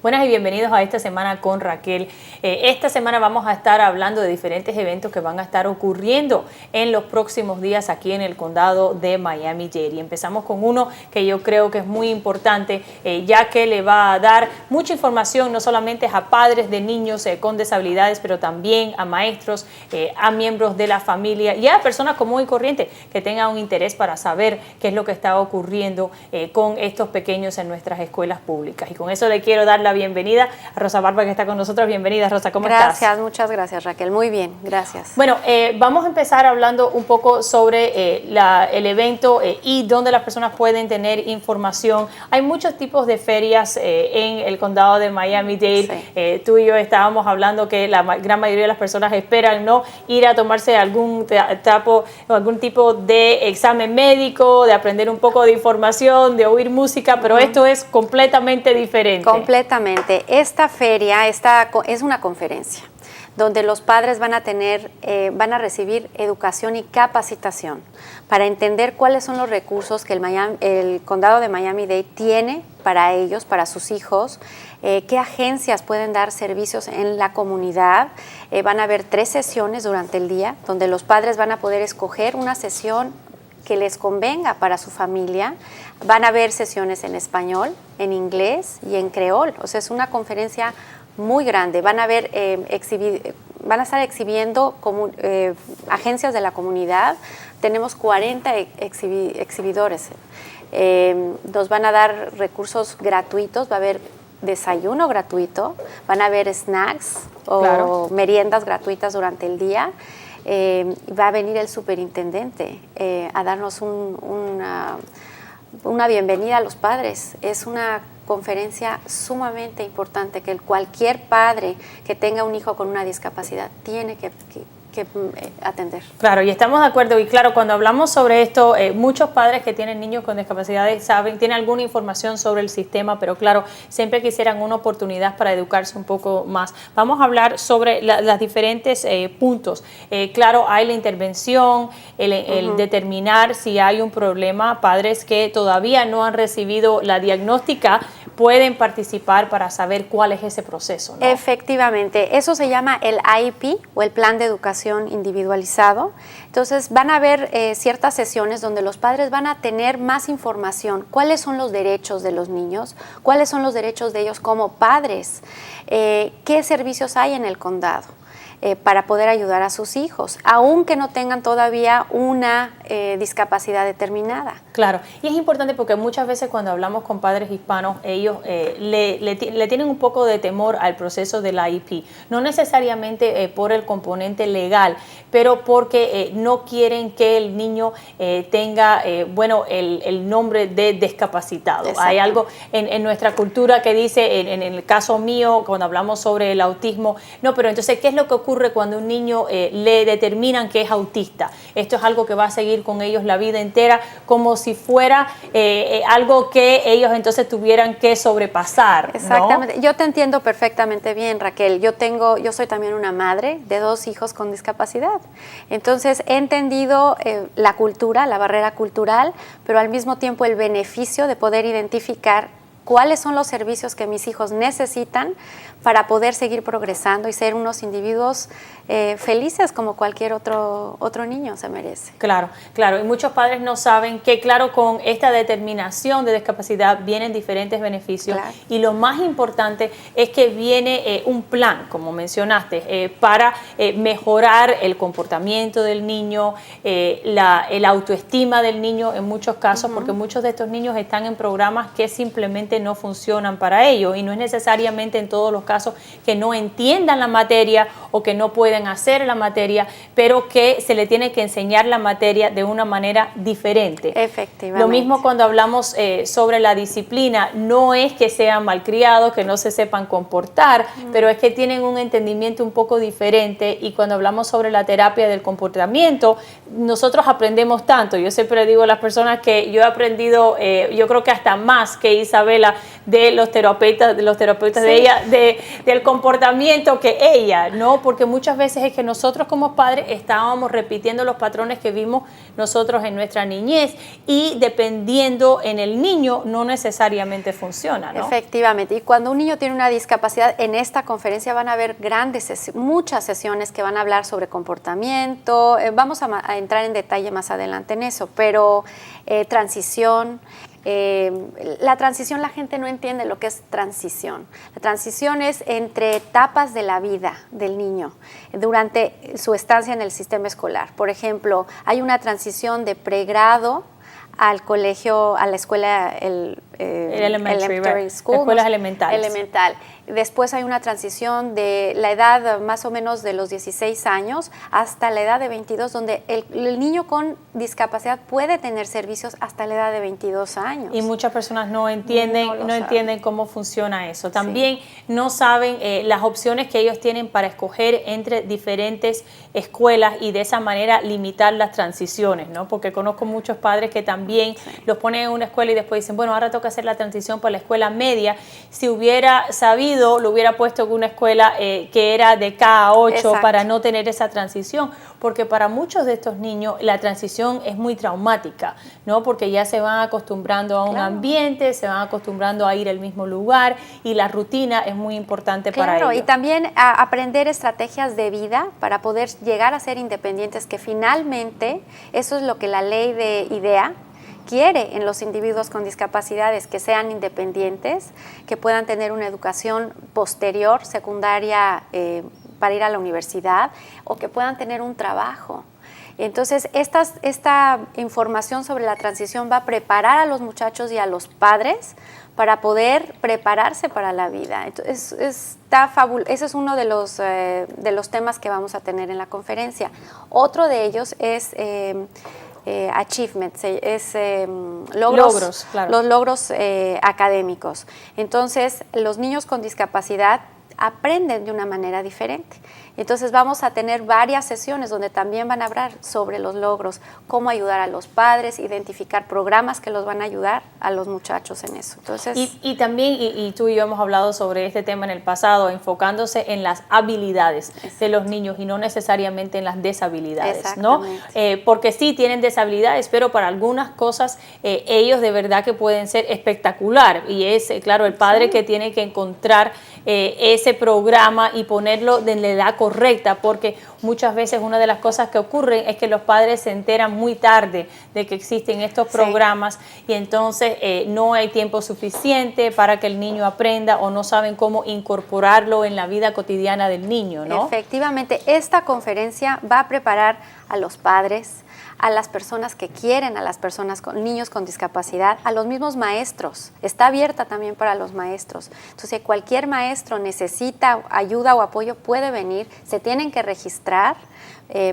Buenas y bienvenidos a esta semana con Raquel. Esta semana vamos a estar hablando de diferentes eventos que van a estar ocurriendo en los próximos días aquí en el condado de Miami-Dade. Y empezamos con uno que yo creo que es muy importante, ya que le va a dar mucha información no solamente a padres de niños con discapacidades, pero también a maestros, a miembros de la familia y a personas común y corriente que tengan un interés para saber qué es lo que está ocurriendo con estos pequeños en nuestras escuelas públicas. Y con eso le quiero dar la bienvenida a Rosa Barba, que está con nosotros. Bienvenida, Rosa, ¿cómo estás? Gracias, muchas gracias, Raquel. Muy bien, gracias. Bueno, vamos a empezar hablando un poco sobre el evento y dónde las personas pueden tener información. Hay muchos tipos de ferias en el condado de Miami-Dade. Sí. Tú y yo estábamos hablando que la gran mayoría de las personas esperan no ir a tomarse algún tipo de examen médico, de aprender un poco de información, de oír música, pero esto es completamente diferente. Completamente. Esta feria es una conferencia donde los padres van a recibir educación y capacitación para entender cuáles son los recursos que el condado de Miami-Dade tiene para ellos, para sus hijos, qué agencias pueden dar servicios en la comunidad. Van a haber 3 sesiones durante el día donde los padres van a poder escoger una sesión que les convenga para su familia. Van a haber sesiones en español, en inglés y en creol. O sea, es una conferencia muy grande. Van a estar exhibiendo agencias de la comunidad. Tenemos 40 exhibidores. Nos van a dar recursos gratuitos. Va a haber desayuno gratuito. Van a haber snacks o meriendas gratuitas durante el día. Va a venir el superintendente a darnos una bienvenida a los padres. Es una conferencia sumamente importante que cualquier padre que tenga un hijo con una discapacidad tiene que atender. Claro, y estamos de acuerdo. Y claro, cuando hablamos sobre esto, muchos padres que tienen niños con discapacidades tienen alguna información sobre el sistema, pero claro, siempre quisieran una oportunidad para educarse un poco más. Vamos a hablar sobre los diferentes puntos. Claro, hay la intervención, el determinar si hay un problema. Padres que todavía no han recibido la diagnóstica pueden participar para saber cuál es ese proceso, ¿no? Efectivamente, eso se llama el IEP o el Plan de Educación Individualizado. Entonces van a haber ciertas sesiones donde los padres van a tener más información, cuáles son los derechos de los niños, cuáles son los derechos de ellos como padres, qué servicios hay en el condado para poder ayudar a sus hijos, aunque no tengan todavía una discapacidad determinada. Claro, y es importante porque muchas veces cuando hablamos con padres hispanos, ellos le tienen un poco de temor al proceso del IEP, no necesariamente por el componente legal, pero porque no quieren que el niño tenga, el nombre de discapacitado. Hay algo en nuestra cultura que dice, en el caso mío, cuando hablamos sobre el autismo, no, pero entonces, ¿qué es lo que ocurre cuando un niño le determinan que es autista? Esto es algo que va a seguir con ellos la vida entera, como si fuera algo que ellos entonces tuvieran que sobrepasar, ¿no? Exactamente. Yo te entiendo perfectamente bien, Raquel. Yo soy también una madre de 2 hijos con discapacidad. Entonces he entendido la cultura, la barrera cultural, pero al mismo tiempo el beneficio de poder identificar cuáles son los servicios que mis hijos necesitan para poder seguir progresando y ser unos individuos felices como cualquier otro niño se merece. Claro, claro. Y muchos padres no saben que, claro, con esta determinación de discapacidad vienen diferentes beneficios. Claro. Y lo más importante es que viene un plan, como mencionaste, para mejorar el comportamiento del niño, el autoestima del niño en muchos casos, porque muchos de estos niños están en programas que simplemente no funcionan para ellos, y no es necesariamente en todos los casos que no entiendan la materia o que no pueden hacer la materia, pero que se le tiene que enseñar la materia de una manera diferente. Efectivamente. Lo mismo cuando hablamos sobre la disciplina, no es que sean malcriados, que no se sepan comportar, pero es que tienen un entendimiento un poco diferente. Y cuando hablamos sobre la terapia del comportamiento, nosotros aprendemos tanto. Yo siempre digo a las personas que yo he aprendido, yo creo que hasta más que Isabel escuela de los terapeutas Sí. de ella, del comportamiento que ella, ¿no? Porque muchas veces es que nosotros como padres estábamos repitiendo los patrones que vimos nosotros en nuestra niñez y dependiendo en el niño no necesariamente funciona, ¿no? Efectivamente, y cuando un niño tiene una discapacidad, en esta conferencia van a haber muchas sesiones que van a hablar sobre comportamiento, vamos a entrar en detalle más adelante en eso, pero transición. La transición, la gente no entiende lo que es transición. La transición es entre etapas de la vida del niño durante su estancia en el sistema escolar. Por ejemplo, hay una transición de pregrado al colegio, a la escuela, el elementary school, escuelas elementales. Elemental. Después hay una transición de la edad más o menos de los 16 años hasta la edad de 22, donde el niño con discapacidad puede tener servicios hasta la edad de 22 años. Y muchas personas no entienden cómo funciona eso. También no saben las opciones que ellos tienen para escoger entre diferentes escuelas y de esa manera limitar las transiciones, ¿no? Porque conozco muchos padres que también los ponen en una escuela y después dicen, bueno, ahora toca hacer la transición para la escuela media. Si hubiera sabido, lo hubiera puesto en una escuela que era de K8. Exacto. Para no tener esa transición, porque para muchos de estos niños la transición es muy traumática, ¿no? Porque ya se van acostumbrando a un ambiente, se van acostumbrando a ir al mismo lugar y la rutina es muy importante para ellos. Y también aprender estrategias de vida para poder llegar a ser independientes, que finalmente eso es lo que la ley de IDEA quiere en los individuos con discapacidades, que sean independientes, que puedan tener una educación posterior, secundaria, para ir a la universidad, o que puedan tener un trabajo. Entonces, esta información sobre la transición va a preparar a los muchachos y a los padres para poder prepararse para la vida. Entonces, está fabuloso. Ese es uno de los temas que vamos a tener en la conferencia. Otro de ellos es achievements, logros, claro. Los logros académicos. Entonces, los niños con discapacidad aprenden de una manera diferente. Entonces vamos a tener varias sesiones donde también van a hablar sobre los logros, cómo ayudar a los padres, identificar programas que los van a ayudar a los muchachos en eso. Entonces, y también, y tú y yo hemos hablado sobre este tema en el pasado, enfocándose en las habilidades de los niños y no necesariamente en las deshabilidades, ¿no? Porque sí tienen deshabilidades, pero para algunas cosas ellos de verdad que pueden ser espectacular, y es, claro, el padre que tiene que encontrar ese programa y ponerlo de la edad correcta, porque muchas veces una de las cosas que ocurren es que los padres se enteran muy tarde de que existen estos programas y entonces no hay tiempo suficiente para que el niño aprenda o no saben cómo incorporarlo en la vida cotidiana del niño, ¿no? Efectivamente, esta conferencia va a preparar a los padres, a las personas que quieren, a las personas con niños con discapacidad, a los mismos maestros. Está abierta también para los maestros. Entonces, si cualquier maestro necesita ayuda o apoyo, puede venir. Se tienen que registrar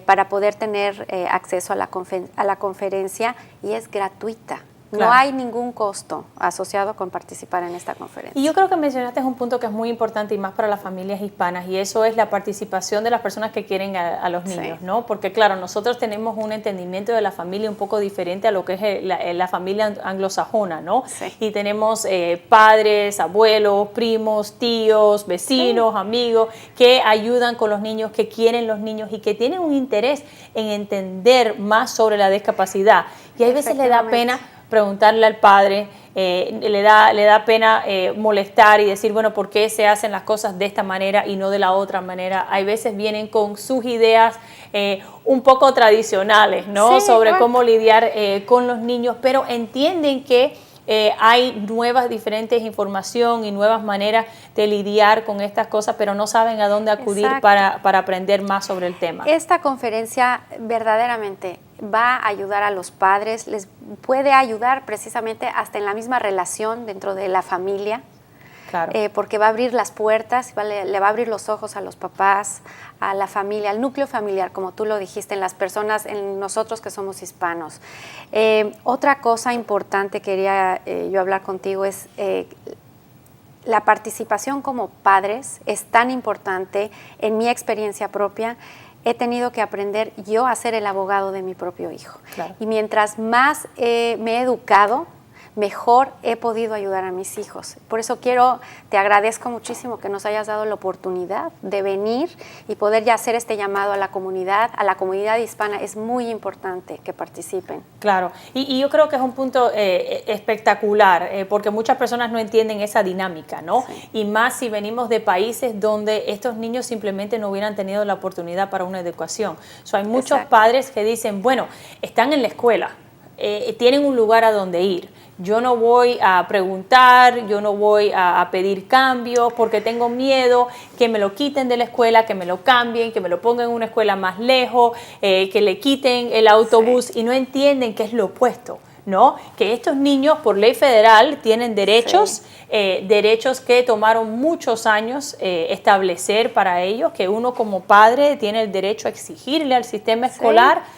para poder tener acceso a la conferencia y es gratuita. Claro. No hay ningún costo asociado con participar en esta conferencia. Y yo creo que mencionaste un punto que es muy importante y más para las familias hispanas, y eso es la participación de las personas que quieren a los niños, ¿no? Porque claro, nosotros tenemos un entendimiento de la familia un poco diferente a lo que es la familia anglosajona, ¿no? Y tenemos padres, abuelos, primos, tíos, vecinos, amigos, que ayudan con los niños, que quieren los niños y que tienen un interés en entender más sobre la discapacidad. Y hay veces le da pena preguntarle al padre, le da pena molestar y decir, bueno, ¿por qué se hacen las cosas de esta manera y no de la otra manera? Hay veces vienen con sus ideas un poco tradicionales, ¿no? Sobre cómo lidiar con los niños, pero entienden que hay diferentes información y nuevas maneras de lidiar con estas cosas, pero no saben a dónde acudir para aprender más sobre el tema. Esta conferencia verdaderamente va a ayudar a los padres, les puede ayudar precisamente hasta en la misma relación dentro de la familia. Claro. Porque va a abrir las puertas, le va a abrir los ojos a los papás, a la familia, al núcleo familiar, como tú lo dijiste, en las personas, en nosotros que somos hispanos. Otra cosa importante quería yo hablar contigo es la participación como padres es tan importante. En mi experiencia propia, he tenido que aprender yo a ser el abogado de mi propio hijo. Claro. Y mientras más me he educado, mejor he podido ayudar a mis hijos. Por eso te agradezco muchísimo que nos hayas dado la oportunidad de venir y poder ya hacer este llamado a la comunidad hispana. Es muy importante que participen. Claro, y yo creo que es un punto espectacular, porque muchas personas no entienden esa dinámica, ¿no? Sí. Y más si venimos de países donde estos niños simplemente no hubieran tenido la oportunidad para una educación. Hay muchos Exacto. padres que dicen, bueno, están en la escuela, tienen un lugar a donde ir. Yo no voy a preguntar, yo no voy a pedir cambios porque tengo miedo que me lo quiten de la escuela, que me lo cambien, que me lo pongan en una escuela más lejos, que le quiten el autobús, sí. Y no entienden que es lo opuesto, ¿no? Que estos niños por ley federal tienen derechos, sí. Derechos que tomaron muchos años establecer para ellos, que uno como padre tiene el derecho a exigirle al sistema escolar, sí.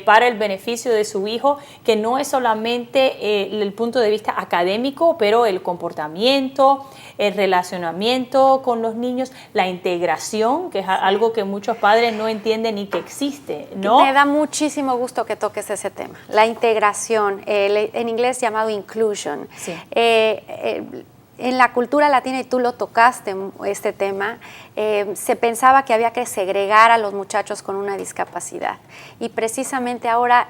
Para el beneficio de su hijo, que no es solamente el punto de vista académico, pero el comportamiento, el relacionamiento con los niños, la integración, que es algo que muchos padres no entienden ni que existe, ¿no? Me da muchísimo gusto que toques ese tema, la integración, en inglés llamado inclusion. Sí. En la cultura latina, y tú lo tocaste, este tema, se pensaba que había que segregar a los muchachos con una discapacidad. Y precisamente ahora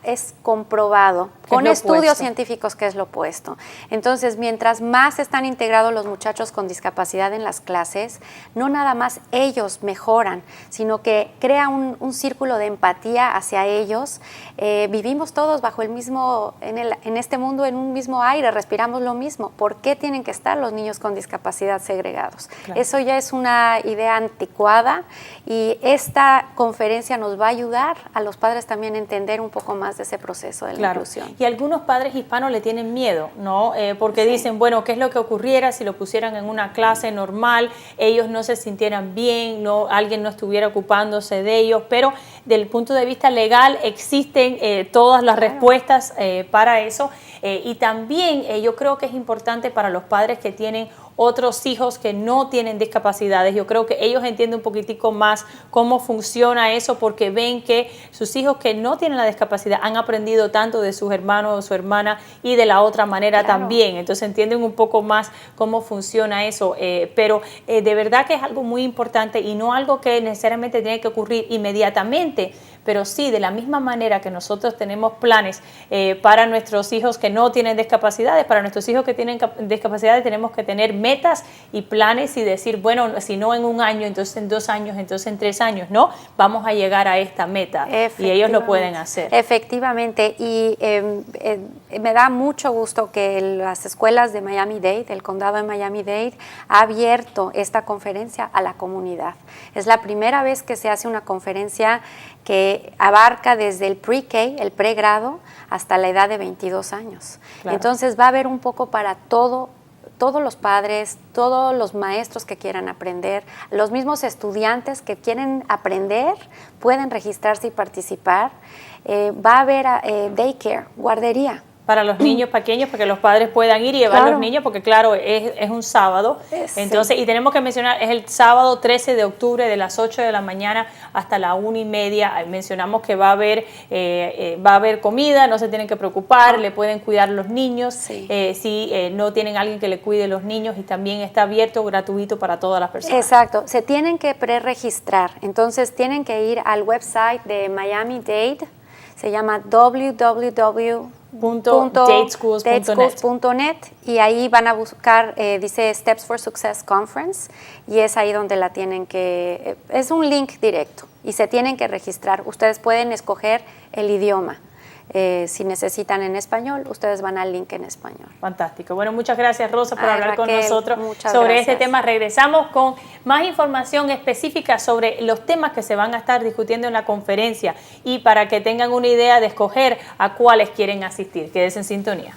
es comprobado con estudios científicos que es lo opuesto. Entonces, mientras más están integrados los muchachos con discapacidad en las clases, no nada más ellos mejoran, sino que crea un círculo de empatía hacia ellos. Vivimos todos bajo el mismo, en este mundo, en un mismo aire, respiramos lo mismo. ¿Por qué tienen que estar los niños con discapacidad segregados? Claro. Eso ya es una idea anticuada, y esta conferencia nos va a ayudar a los padres también a entender un poco más de ese proceso de la inclusión. Y algunos padres hispanos le tienen miedo, ¿no? Porque sí. Dicen, bueno, ¿qué es lo que ocurriera si lo pusieran en una clase normal? Ellos no se sintieran bien, alguien no estuviera ocupándose de ellos, pero del punto de vista legal existen todas las respuestas para eso. Y también yo creo que es importante para los padres que tienen otros hijos que no tienen discapacidades. Yo creo que ellos entienden un poquitico más cómo funciona eso, porque ven que sus hijos que no tienen la discapacidad han aprendido tanto de sus hermanos o su hermana y de la otra manera claro. También. Entonces entienden un poco más cómo funciona eso. Pero de verdad que es algo muy importante y no algo que necesariamente tiene que ocurrir inmediatamente, pero sí, de la misma manera que nosotros tenemos planes para nuestros hijos que no tienen discapacidades, para nuestros hijos que tienen discapacidades tenemos que tener metas y planes y decir, bueno, si no en un año, entonces en 2 años, entonces en 3 años, ¿no? Vamos a llegar a esta meta y ellos lo pueden hacer. Efectivamente, y me da mucho gusto que las escuelas de Miami-Dade, el condado de Miami-Dade, ha abierto esta conferencia a la comunidad. Es la primera vez que se hace una conferencia que abarca desde el pre-K, el pregrado, hasta la edad de 22 años. Claro. Entonces va a haber un poco para todos los padres, todos los maestros que quieran aprender, los mismos estudiantes que quieren aprender, pueden registrarse y participar. Va a haber daycare, guardería. Para los niños pequeños, para que los padres puedan ir y llevar a los niños, porque claro, es un sábado. Entonces, sí. Y tenemos que mencionar, es el sábado 13 de octubre de las 8 de la mañana hasta la 1:30. Mencionamos que va a haber comida, no se tienen que preocupar, le pueden cuidar los niños, sí. Si no tienen alguien que le cuide los niños, y también está abierto, gratuito para todas las personas. Exacto, se tienen que preregistrar, entonces tienen que ir al website de Miami-Dade, se llama www.dadeschools.net, y ahí van a buscar, dice Steps for Success Conference, y es ahí donde la tienen que, es un link directo y se tienen que registrar. Ustedes pueden escoger el idioma. Si necesitan en español, ustedes van al link en español. Fantástico. Bueno, muchas gracias, Rosa, por hablar con nosotros sobre este tema. Regresamos con más información específica sobre los temas que se van a estar discutiendo en la conferencia y para que tengan una idea de escoger a cuáles quieren asistir. Quédense en sintonía.